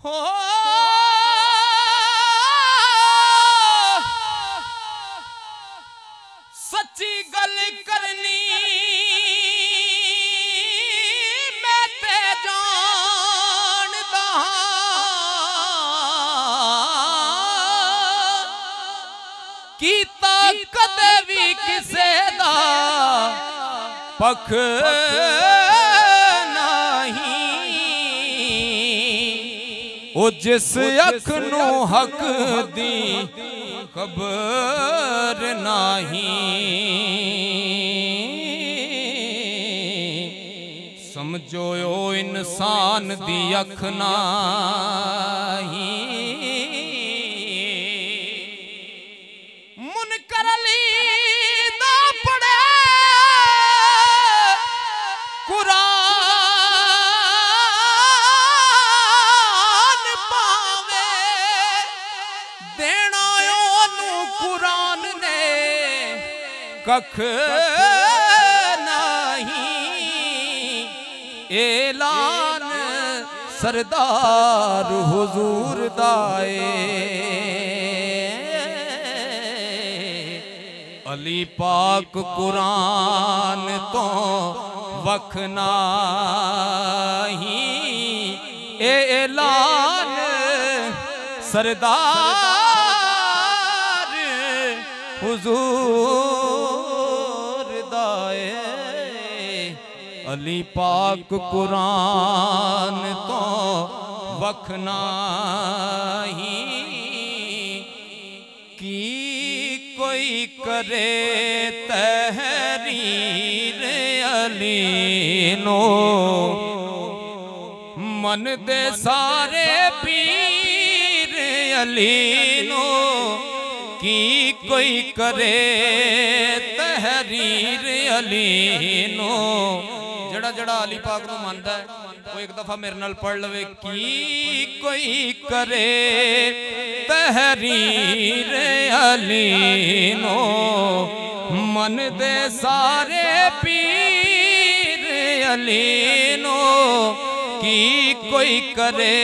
हो सच्ची गल करनी मैं ते जानदा कीता कदे भी किसे दा पख ओ जिस अख नू हक दी खबर नहीं समझो ओ इंसान दी अख नहीं मुनकर अली दा पढ़े कुरान कख नहीं ऐलान सरदार हुजूर दाए अली पाक कुरान तो वख नहीं ऐलान सरदार हुजूर दाए अली पाक कुरान तो वख नहीं की कोई करे तहरीर अली नो मन दे सारे पीर अली नो की कोई करे तहरीर अली नो जड़ा जड़ा अली पाक नू मानदा है वो एक दफा मेरे नाल पढ़ लवे की कोई करे तहरीर अली नो मन दे सारे पीर अली नो की कोई करे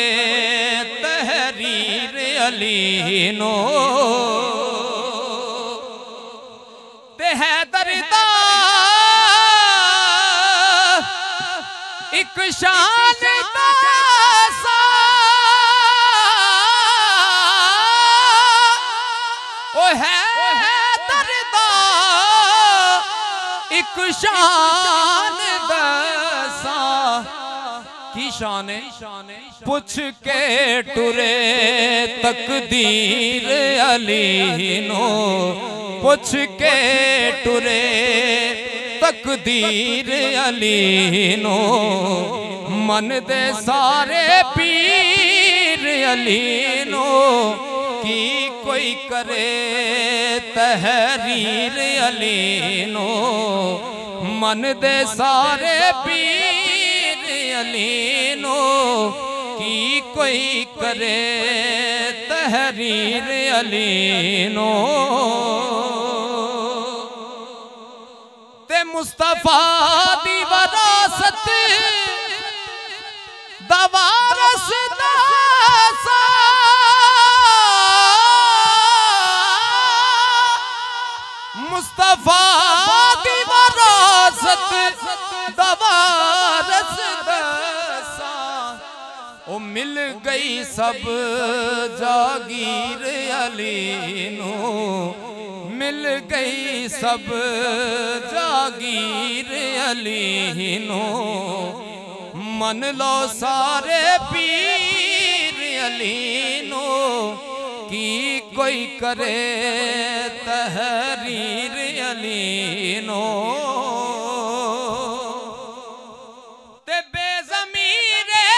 तहरीर अली नो हैदरदा एक शान सा ओ हैदरदा एक शान दसा की शान है पूछ के टुरे तकदीर अली नो पूछ के टुरे तकदीर अली नो मन दे सारे पीर अली नो की कोई करे तहरीर अली नो मन दे सारे पीर अली नो की कोई करे तहरीर अली नो ते मुस्तफा दी वरासत दवारस दासा मुस्तफा दी वरासत दवारस दासा ओ मिल गई सब जागीर अली नो मिल गई सब जागीर अली नो मन लो सारे पीर अली नो की कोई करे तहरीर अली नो ते बेज़मीरे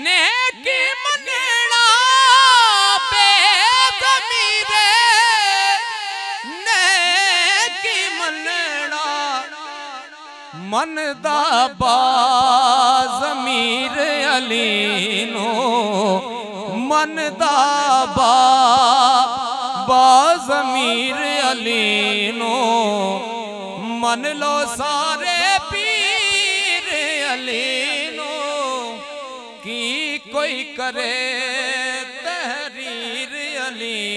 ने की मनना बेज़मीरे ने की मनना मन दा बाज़मीर अली नो मन दा बाज़मीर अली नो मन लो सारे पीर अली नो की कोई करे तहरीर अली